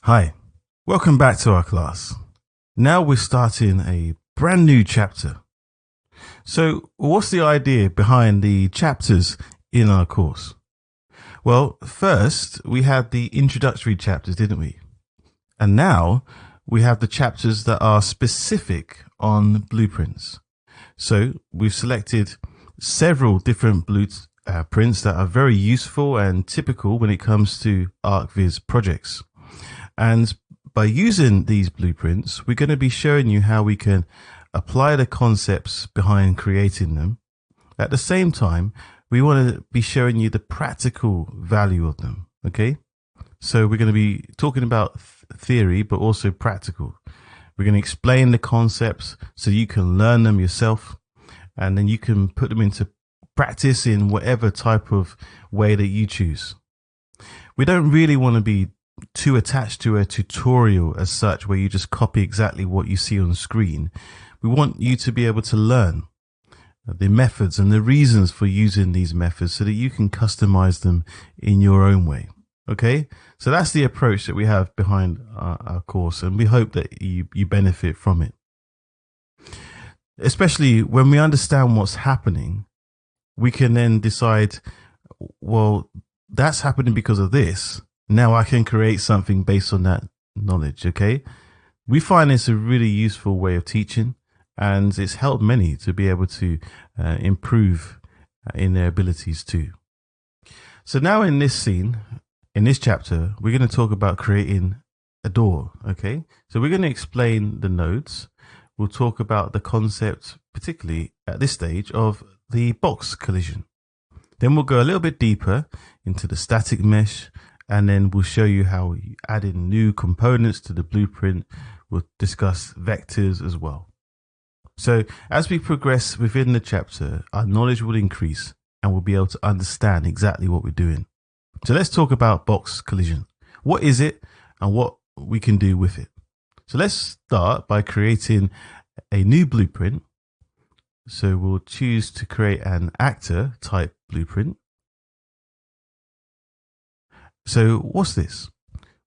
Hi, welcome back to our class. Now we're starting a brand new chapter. So what's the idea behind the chapters in our course? Well, first we had the introductory chapters, didn't we? And now we have the chapters that are specific on blueprints. So we've selected several different blueprints that are very useful and typical when it comes to ArchViz projects. And by using these blueprints, we're going to be showing you how we can apply the concepts behind creating them. At the same time, we want to be showing you the practical value of them. Okay. So we're going to be talking about theory, but also practical. We're going to explain the concepts so you can learn them yourself, and then you can put them into practice in whatever type of way that you choose. We don't really want to be too attached to a tutorial as such, where you just copy exactly what you see on screen. We want you to be able to learn the methods and the reasons for using these methods so that you can customize them in your own way. Okay, so that's the approach that we have behind our course, and we hope that you benefit from it. Especially when we understand what's happening, we can then decide, well, that's happening because of this. Now I can create something based on that knowledge. Okay, we find this a really useful way of teaching, and it's helped many to be able to improve in their abilities too. So now in this scene, in this chapter, we're going to talk about creating a door. Okay, so we're going to explain the nodes. We'll talk about the concept, particularly at this stage, of the box collision. Then we'll go a little bit deeper into the static mesh, and then we'll show you how we add in new components to the blueprint. We'll discuss vectors as well. So as we progress within the chapter, our knowledge will increase and we'll be able to understand exactly what we're doing. So let's talk about box collision. What is it and what we can do with it? So let's start by creating a new blueprint. So we'll choose to create an actor type blueprint. So what's this?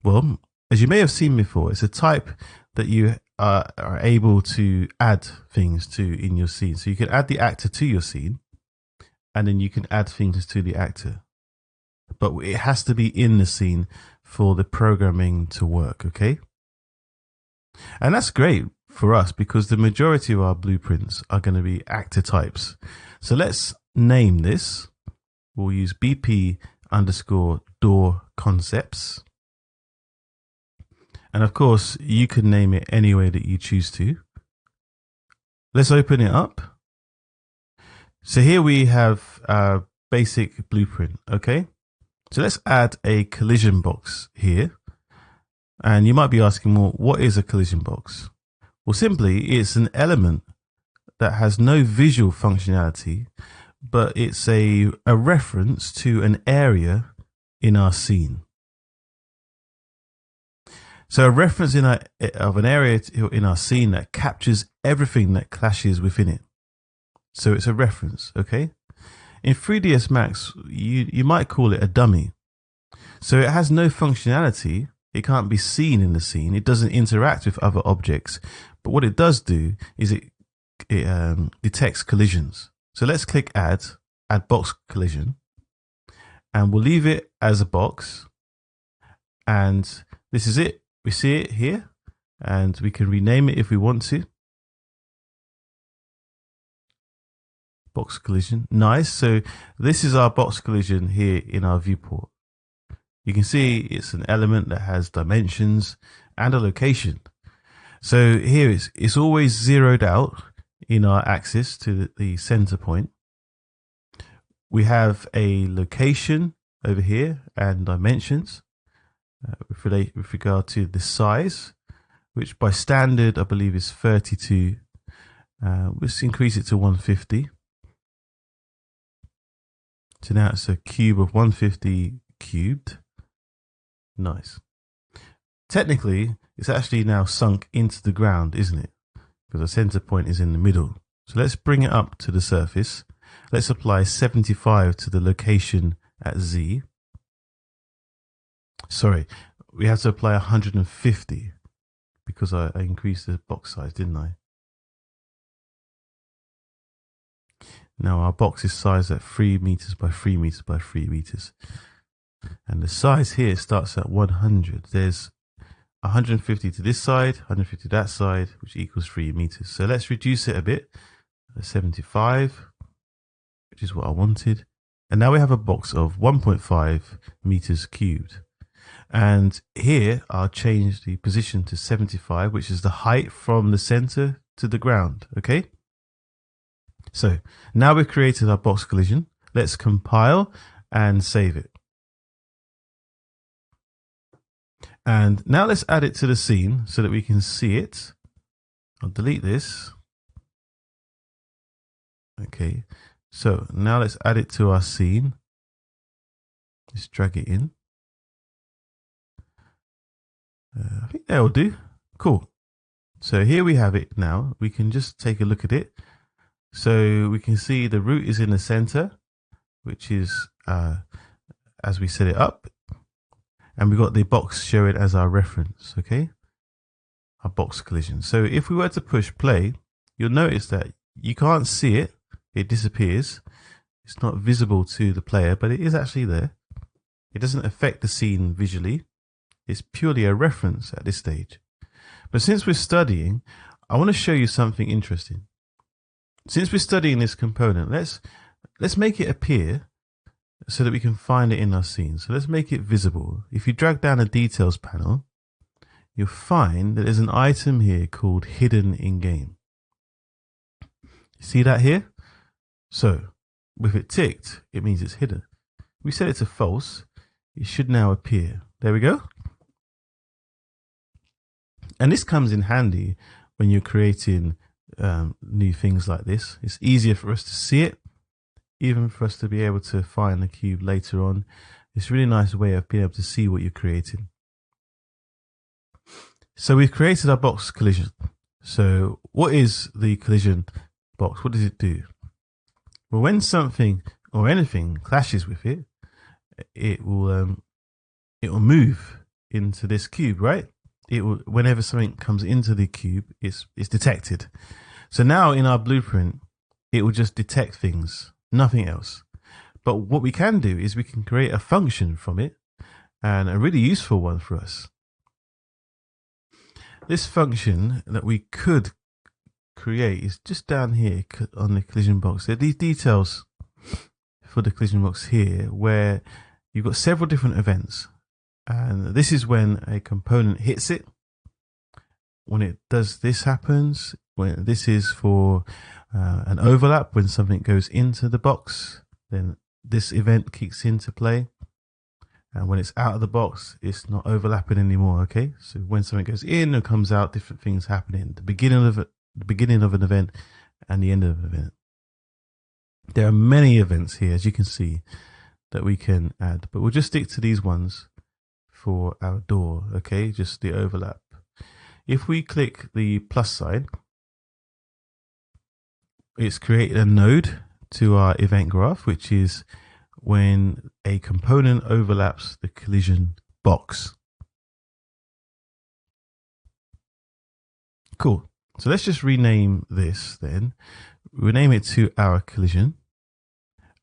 Well, as you may have seen before, it's a type that you are able to add things to in your scene. So you can add the actor to your scene, and then you can add things to the actor. But it has to be in the scene for the programming to work, okay? And that's great for us because the majority of our blueprints are going to be actor types. So let's name this. We'll use BP_door concepts. And of course, you can name it any way that you choose to. Let's open it up. So here we have our basic blueprint, okay? So let's add a collision box here. And you might be asking, well, what is a collision box? Well, simply, it's an element that has no visual functionality, but it's a reference to an area in our scene. So a reference of an area in our scene that captures everything that clashes within it. So it's a reference, okay? In 3ds Max, you might call it a dummy. So it has no functionality. It can't be seen in the scene. It doesn't interact with other objects. But what it does do is it detects collisions. So let's click add box collision. And we'll leave it as a box. And this is it. We see it here. And we can rename it if we want to. Box collision. Nice. So this is our box collision here in our viewport. You can see it's an element that has dimensions and a location. So here it's always zeroed out in our axis to the center point. We have a location over here and dimensions with regard to the size, which by standard I believe is 32. Let's increase it to 150. So now it's a cube of 150 cubed. Nice. Technically, it's actually now sunk into the ground, isn't it? Because the center point is in the middle. So let's bring it up to the surface. Let's apply 75 to the location at Z. Sorry, we have to apply 150 because I increased the box size, didn't I? Now our box is sized at 3 meters by 3 meters by 3 meters. And the size here starts at 100. There's 150 to this side, 150 to that side, which equals 3 meters. So let's reduce it a bit, 75, which is what I wanted. And now we have a box of 1.5 meters cubed. And here I'll change the position to 75, which is the height from the center to the ground. Okay. So now we've created our box collision. Let's compile and save it. And now let's add it to the scene so that we can see it. I'll delete this. Okay. So now let's add it to our scene. Let's drag it in. I think that will do. Cool. So here we have it now. We can just take a look at it. So we can see the root is in the center, which is as we set it up. And we got the box showing as our reference, okay? Our box collision. So if we were to push play, you'll notice that you can't see it. It disappears. It's not visible to the player, but it is actually there. It doesn't affect the scene visually. It's purely a reference at this stage. But since we're studying, I want to show you something interesting. Since we're studying this component, let's make it appear so that we can find it in our scene. So let's make it visible. If you drag down a details panel, you'll find that there's an item here called hidden in game. See that here? So with it ticked, it means it's hidden. We set it to false. It should now appear. There we go. And this comes in handy when you're creating new things like this. It's easier for us to see it, even for us to be able to find the cube later on. It's a really nice way of being able to see what you're creating. So we've created our box collision. So what is the collision box? What does it do? Well, when something or anything clashes with it, it will move into this cube, right? It will, whenever something comes into the cube, it's detected. So now in our blueprint, it will just detect things, nothing else. But what we can do is we can create a function from it, and a really useful one for us. This function that we could create is just down here on the collision box. There are these details for the collision box here where you've got several different events. And this is when a component hits it. When it does, this happens. When this is for an overlap, when something goes into the box, then this event kicks into play. And when it's out of the box, it's not overlapping anymore. Okay, so when something goes in and comes out, different things happening. The beginning of an event and the end of an event. There are many events here, as you can see, that we can add, but we'll just stick to these ones for our door. Okay, just the overlap. If we click the plus sign, it's created a node to our event graph, which is when a component overlaps the collision box. Cool. So let's just rename this then. Rename it to our collision.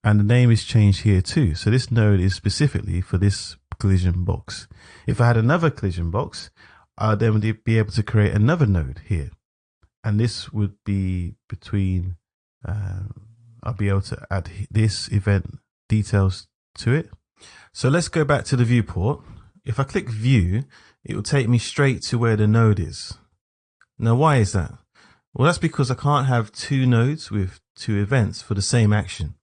And the name is changed here too. So this node is specifically for this collision box. If I had another collision box, I'd then be able to create another node here. And this would be between, I'll be able to add this event details to it. So let's go back to the viewport. If I click view, it will take me straight to where the node is. Now, why is that? Well, that's because I can't have two nodes with two events for the same action.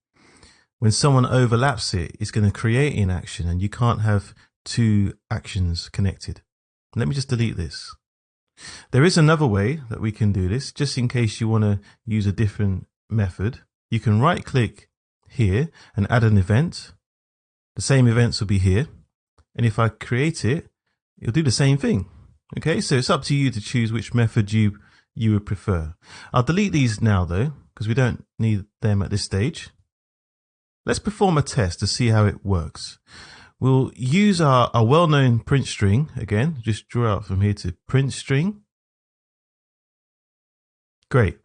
When someone overlaps it, it's going to create an action, and you can't have two actions connected. Let me just delete this. There is another way that we can do this, just in case you want to use a different method. You can right click here and add an event. The same events will be here. And if I create it, it'll do the same thing. Okay, so it's up to you to choose which method you would prefer. I'll delete these now though, because we don't need them at this stage. Let's perform a test to see how it works. we'll use our well-known print string again. Just draw out from here to print string. Great.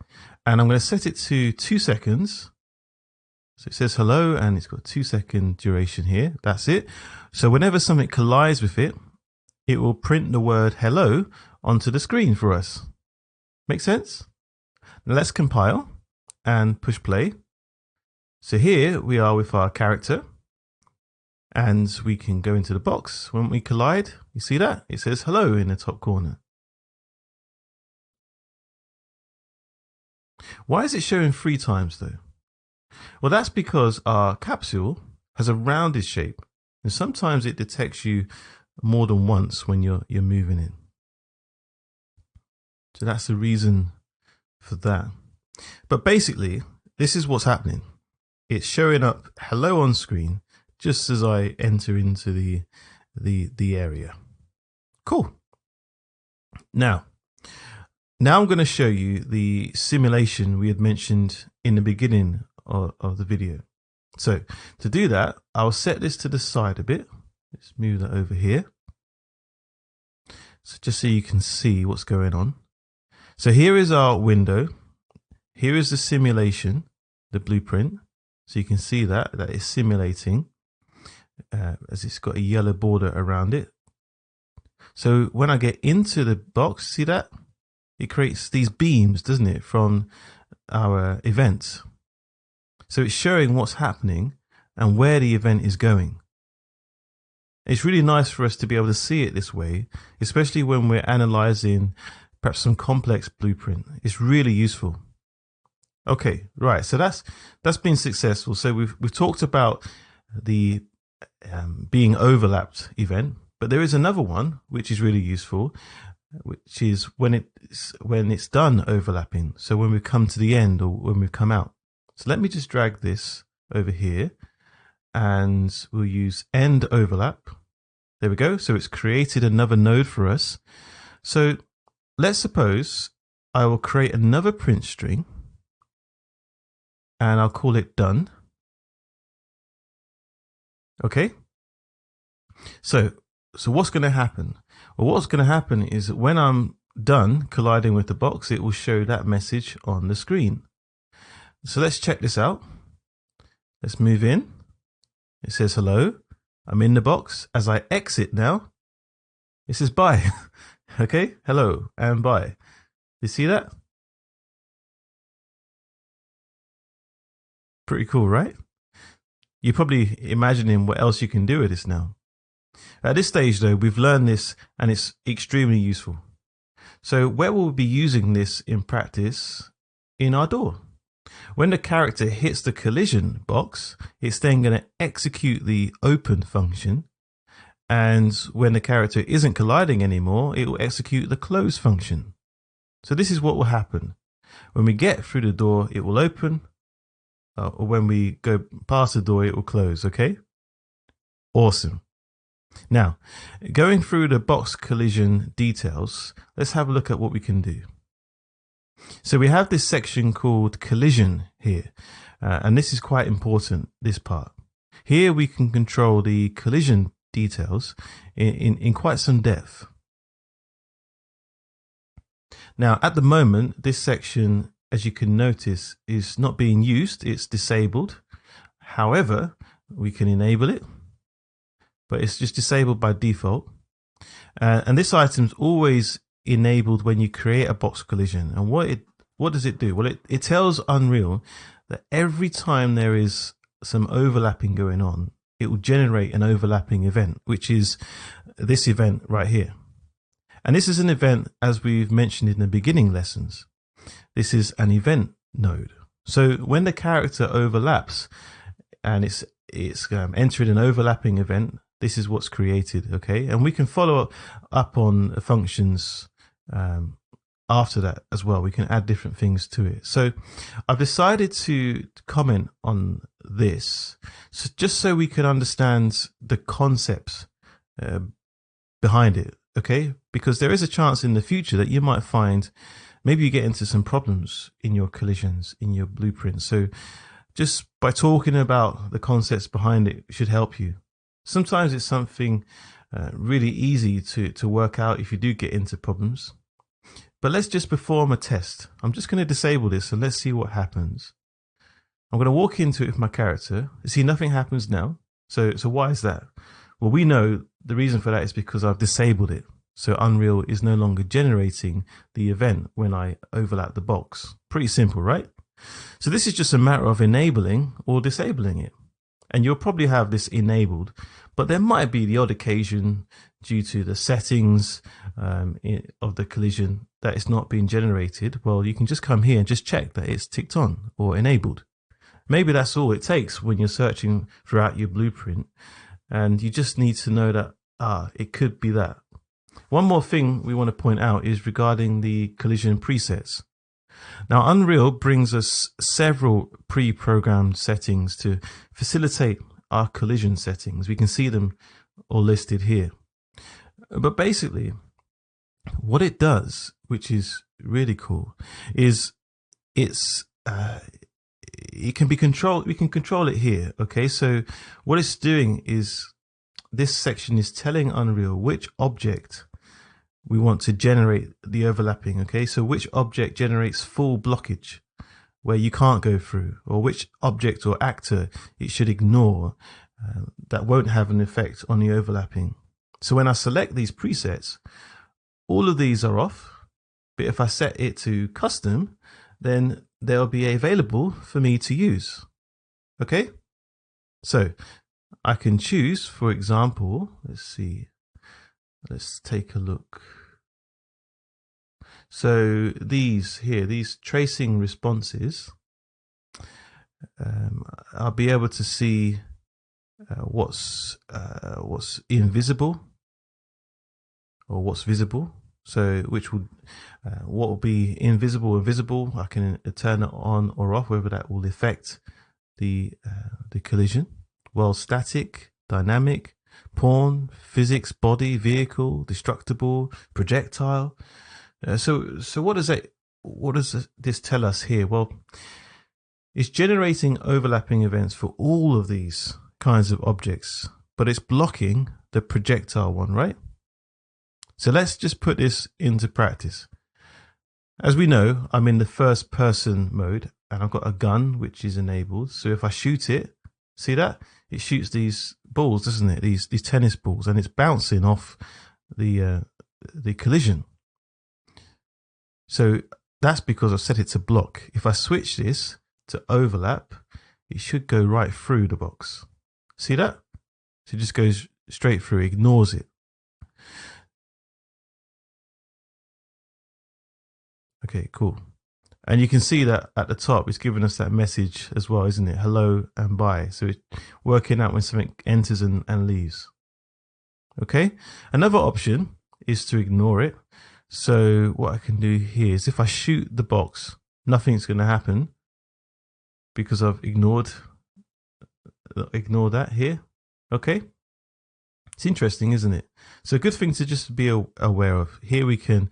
And I'm going to set it to 2 seconds. So it says hello, and it's got 2-second duration here. That's it. So whenever something collides with it, it will print the word hello onto the screen for us. Make sense? Now let's compile and push play. So here we are with our character, and we can go into the box. When we collide, you see that? It says hello in the top corner. Why is it showing 3 times though? Well, that's because our capsule has a rounded shape, and sometimes it detects you more than once when you're moving it. So that's the reason for that. But basically, this is what's happening. It's showing up hello on screen just as I enter into the area. Cool. Now I'm going to show you the simulation we had mentioned in the beginning of the video. So to do that, I'll set this to the side a bit. Let's move that over here. So just so you can see what's going on. So here is our window. Here is the simulation, the blueprint. So you can see that is simulating as it's got a yellow border around it. So when I get into the box, see that? It creates these beams, doesn't it, from our event. So it's showing what's happening and where the event is going. It's really nice for us to be able to see it this way, especially when we're analyzing perhaps some complex blueprint. It's really useful. Okay, right. So that's been successful. So we've talked about the being overlapped event, but there is another one which is really useful, which is when it's done overlapping. So when we come to the end or when we come out. So let me just drag this over here, and we'll use end overlap. There we go. So it's created another node for us. So let's suppose I will create another print string, and I'll call it done. Okay. So what's going to happen? Well, what's going to happen is that when I'm done colliding with the box, it will show that message on the screen. So let's check this out. Let's move in. It says hello. I'm in the box. As I exit now, it says bye. Okay, hello and bye. You see that? Pretty cool, right? You're probably imagining what else you can do with this now. At this stage though, we've learned this and it's extremely useful. So where will we be using this in practice? In our door. When the character hits the collision box, it's then going to execute the open function. And when the character isn't colliding anymore, it will execute the close function. So this is what will happen. When we get through the door, it will open. Or when we go past the door, it will close. Okay. Awesome. Now, going through the box collision details, let's have a look at what we can do. So we have this section called collision here, and this is quite important, this part. Here we can control the collision details in quite some depth. Now, at the moment, this section, as you can notice, is not being used. It's disabled. However, we can enable it, but it's just disabled by default. And this item is always enabled when you create a box collision. And what does it do? Well, it tells Unreal that every time there is some overlapping going on, it will generate an overlapping event, which is this event right here. And this is an event, as we've mentioned in the beginning lessons. This is an event node. So when the character overlaps and it's entering an overlapping event, this is what's created. Okay. And we can follow up on functions after that as well. We can add different things to it. So I've decided to comment on this just so we can understand the concepts behind it. Okay. Because there is a chance in the future that you might find maybe you get into some problems in your collisions, in your blueprint. So just by talking about the concepts behind it should help you. Sometimes it's something really easy to work out if you do get into problems. But let's just perform a test. I'm just going to disable this and let's see what happens. I'm going to walk into it with my character. See, nothing happens now. So why is that? Well, we know the reason for that is because I've disabled it. So Unreal is no longer generating the event when I overlap the box. Pretty simple, right? So this is just a matter of enabling or disabling it. And you'll probably have this enabled, but there might be the odd occasion due to the settings of the collision that it's not being generated. Well, you can just come here and just check that it's ticked on or enabled. Maybe that's all it takes when you're searching throughout your blueprint, and you just need to know that, it could be that. One more thing we want to point out is regarding the collision presets. Now, Unreal brings us several pre-programmed settings to facilitate our collision settings. We can see them all listed here. But basically, what it does, which is really cool, is it can be controlled. We can control it here. Okay, so what it's doing is this section is telling Unreal which object we want to generate the overlapping. Okay, so which object generates full blockage where you can't go through, or which object or actor it should ignore that won't have an effect on the overlapping. So when I select these presets, all of these are off, but if I set it to custom, then they'll be available for me to use. Okay, so I can choose, for example, let's take a look. So these here, these tracing responses, I'll be able to see what's invisible or what's visible. So what will be invisible or visible, I can turn it on or off, whether that will affect the collision. Well, static, dynamic, pawn, physics, body, vehicle, destructible, projectile. So what does this tell us here? Well, it's generating overlapping events for all of these kinds of objects, but it's blocking the projectile one, right? So let's just put this into practice. As we know, I'm in the first person mode and I've got a gun which is enabled. So if I shoot it, see that? It shoots these balls, doesn't it? These tennis balls, and it's bouncing off the collision. So that's because I've set it to block. If I switch this to overlap, it should go right through the box. See that? So it just goes straight through, ignores it. Okay, cool. And you can see that at the top, it's giving us that message as well, isn't it? Hello and bye. So it's working out when something enters and leaves. Okay. Another option is to ignore it. So what I can do here is if I shoot the box, nothing's going to happen because I've ignored that here. Okay. It's interesting, isn't it? So a good thing to just be aware of. Here we can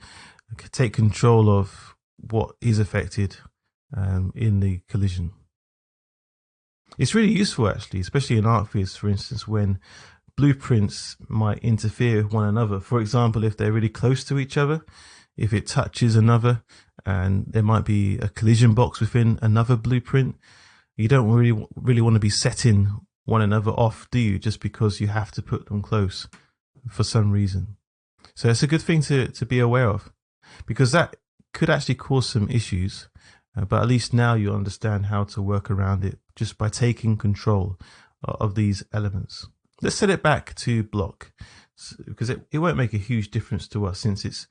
take control of what is affected in the collision. It's really useful actually, especially in ArcViz, for instance, when blueprints might interfere with one another. For example, if they're really close to each other, if it touches another and there might be a collision box within another blueprint, you don't really want to be setting one another off, do you? Just because you have to put them close for some reason. So it's a good thing to be aware of, because that could actually cause some issues, but at least now you understand how to work around it just by taking control of these elements. Let's set it back to block, because it won't make a huge difference to us since it's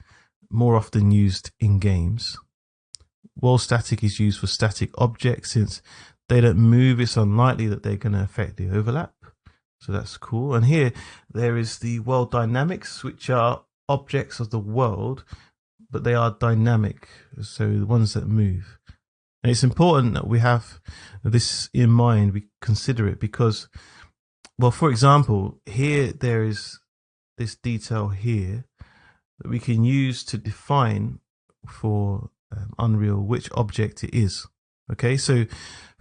more often used in games. While static is used for static objects, since they don't move, it's unlikely that they're going to affect the overlap. So that's cool. And here there is the world dynamics, which are objects of the world, but they are dynamic, so the ones that move. And it's important that we have this in mind, we consider it, because, well, for example, here there is this detail here that we can use to define for Unreal which object it is. Okay, so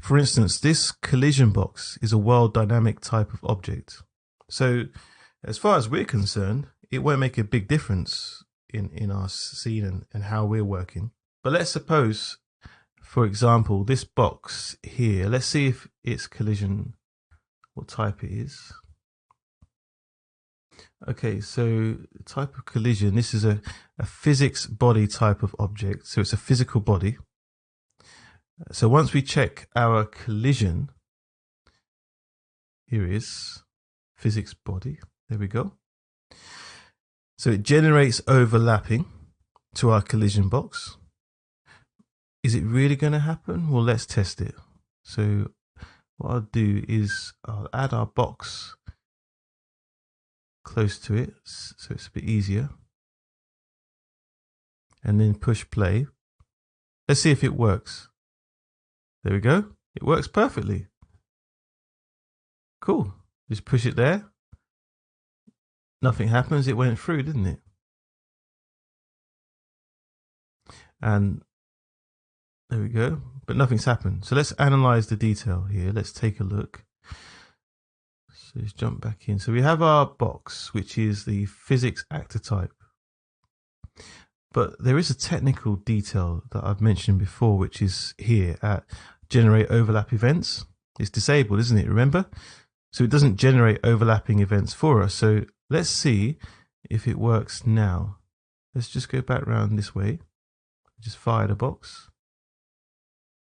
for instance, this collision box is a world dynamic type of object. So as far as we're concerned, it won't make a big difference in our scene and how we're working. But let's suppose, for example, this box here, let's see if it's collision, what type it is. Okay, so type of collision, this is a physics body type of object. So it's a physical body. So once we check our collision, here is physics body. There we go. So it generates overlapping to our collision box. Is it really going to happen? Well, let's test it. So what I'll do is I'll add our box close to it so it's a bit easier. And then push play. Let's see if it works. There we go. It works perfectly. Cool. Just push it there. Nothing happens. It went through, didn't it? And there we go. But nothing's happened. So let's analyze the detail here. Let's take a look. So let's jump back in. So we have our box, which is the physics actor type. But there is a technical detail that I've mentioned before, which is here at generate overlap events. It's disabled, isn't it? Remember? So it doesn't generate overlapping events for us. So let's see if it works now. Let's just go back around this way. Just fire the box.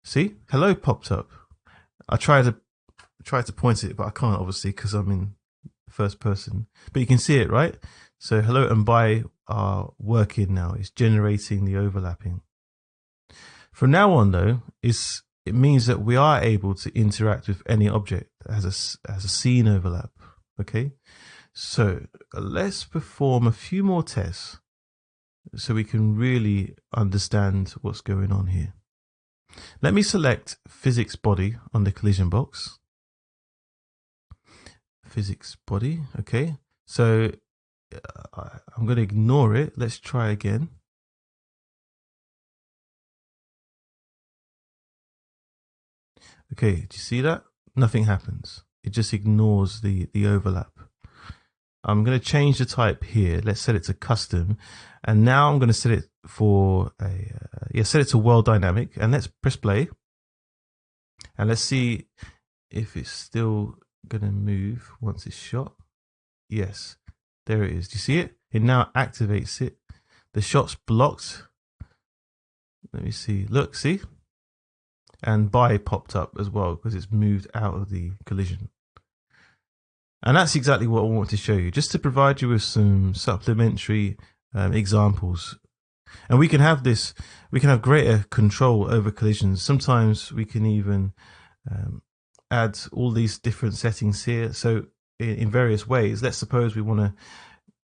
See? Hello popped up. I tried to point it, but I can't obviously because I'm in first person. But you can see it, right? So hello and bye are working now. It's generating the overlapping. From now on though, it means that we are able to interact with any object as a scene overlap. Okay, so let's perform a few more tests so we can really understand what's going on here. Let me select physics body on the collision box. Physics body. Okay, so I'm going to ignore it. Let's try again. Okay, do you see that? Nothing happens. It just ignores the overlap. I'm going to change the type here. Let's set it to custom. And now I'm going to set it for set it to world dynamic. And let's press play. And let's see if it's still going to move once it's shot. Yes, there it is. Do you see it? It now activates it. The shot's blocked. Let me see. Look, see? And bye popped up as well because it's moved out of the collision. And that's exactly what I want to show you, just to provide you with some supplementary examples. And we can have greater control over collisions. Sometimes we can even add all these different settings here. So in various ways, let's suppose we want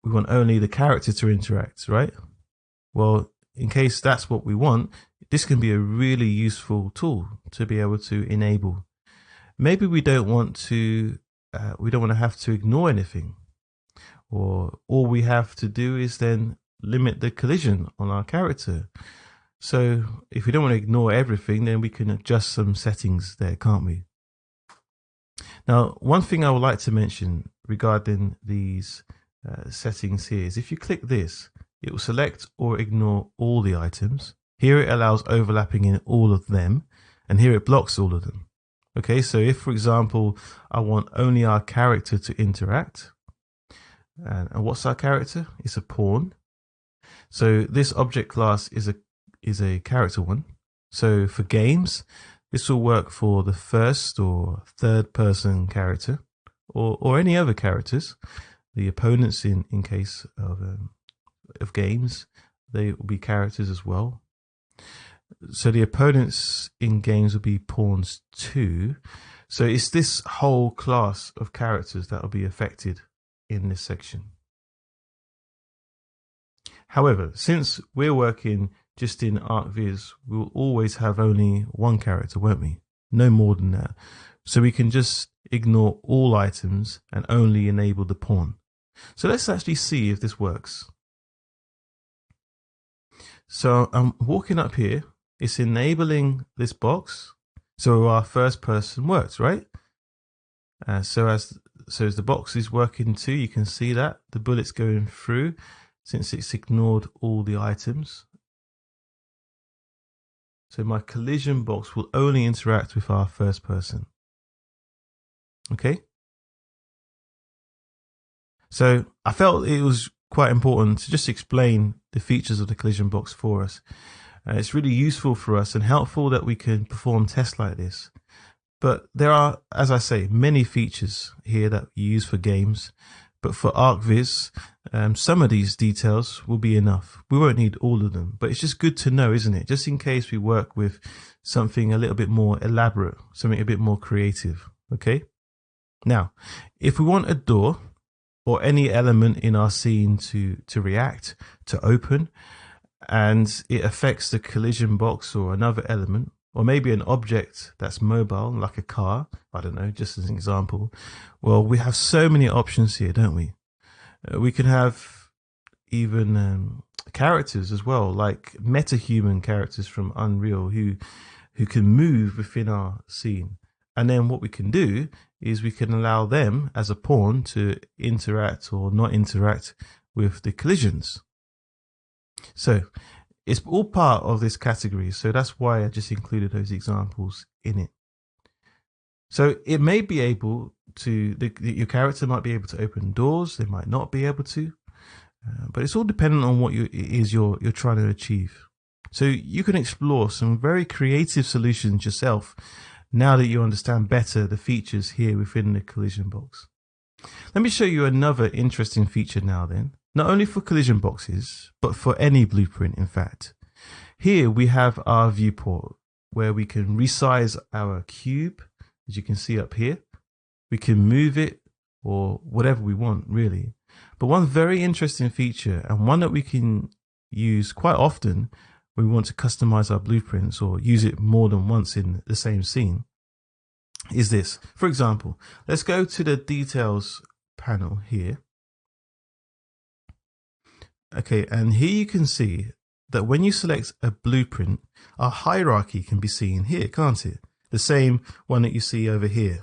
only the character to interact, right? Well, in case that's what we want, this can be a really useful tool to be able to enable. Maybe we don't want to have to ignore anything, or all we have to do is then limit the collision on our character. So if we don't want to ignore everything, then we can adjust some settings there, can't we? Now, one thing I would like to mention regarding these settings here is if you click this, it will select or ignore all the items. Here it allows overlapping in all of them, and here it blocks all of them. Okay, so if, for example, I want only our character to interact, and what's our character? It's a pawn. So this object class is a character one. So for games, this will work for the first or third person character, or any other characters. The opponents in case of games, they will be characters as well. So the opponents in games will be pawns too. So it's this whole class of characters that will be affected in this section. However, since we're working just in ArcViz, we'll always have only one character, won't we? No more than that. So we can just ignore all items and only enable the pawn. So let's actually see if this works. So I'm walking up here. It's enabling this box. So our first person works, right? So So as the box is working too, you can see that the bullet's going through since it's ignored all the items. So my collision box will only interact with our first person. Okay. So I felt it was quite important to just explain the features of the collision box for us. It's really useful for us and helpful that we can perform tests like this. But there are, as I say, many features here that we use for games. But for ArcViz, some of these details will be enough. We won't need all of them, but it's just good to know, isn't it? Just in case we work with something a little bit more elaborate, something a bit more creative. Okay. Now, if we want a door or any element in our scene to react, to open, and it affects the collision box or another element, or maybe an object that's mobile, like a car, I don't know, just as an example. Well, we have so many options here, don't we? We can have even characters as well, like metahuman characters from Unreal who can move within our scene. And then what we can do is we can allow them as a pawn to interact or not interact with the collisions. So it's all part of this category. So that's why I just included those examples in it. So it may be able to, your character might be able to open doors. They might not be able to, but it's all dependent on what it is you're trying to achieve. So you can explore some very creative solutions yourself now that you understand better the features here within the collision box. Let me show you another interesting feature now then. Not only for collision boxes, but for any blueprint, in fact. Here we have our viewport where we can resize our cube, as you can see up here. We can move it or whatever we want, really. But one very interesting feature, and one that we can use quite often when we want to customize our blueprints or use it more than once in the same scene, is this. For example, let's go to the details panel here. Okay, and here you can see that when you select a blueprint, our hierarchy can be seen here, can't it? The same one that you see over here.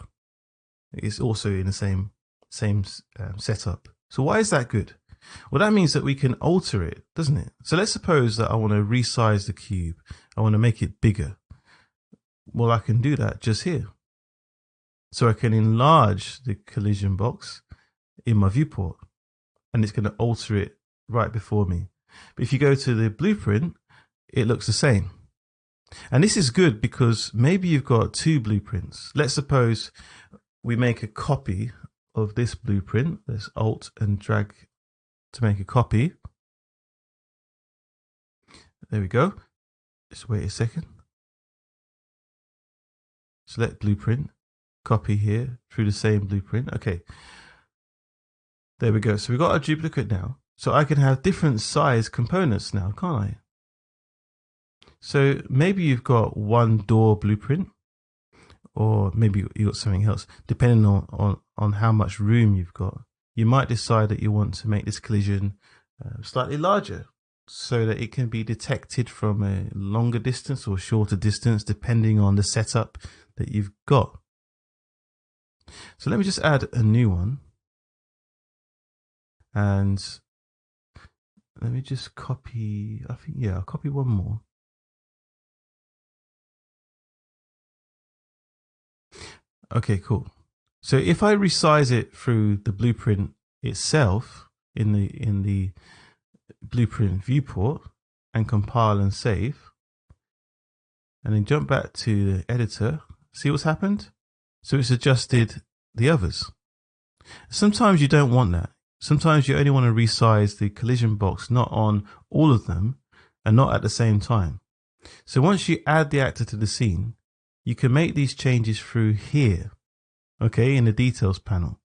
It's also in the same setup. So why is that good? Well, that means that we can alter it, doesn't it? So let's suppose that I want to resize the cube. I want to make it bigger. Well, I can do that just here. So I can enlarge the collision box in my viewport, and it's going to alter it right before me. But if you go to the blueprint, it looks the same. And this is good because maybe you've got two blueprints. Let's suppose we make a copy of this blueprint. Let's Alt and drag to make a copy. There we go. Just wait a second. Select blueprint, copy here through the same blueprint. Okay. There we go. So we've got a duplicate now. So I can have different size components now, can't I? So maybe you've got one door blueprint, or maybe you've got something else, depending on how much room you've got. You might decide that you want to make this collision slightly larger so that it can be detected from a longer distance or shorter distance, depending on the setup that you've got. So let me just add a new one. And let me just copy, I'll copy one more. Okay, cool. So if I resize it through the blueprint itself in the blueprint viewport and compile and save, and then jump back to the editor, see what's happened? So it's adjusted the others. Sometimes you don't want that. Sometimes you only want to resize the collision box, not on all of them and not at the same time. So once you add the actor to the scene, you can make these changes through here, okay, in the details panel.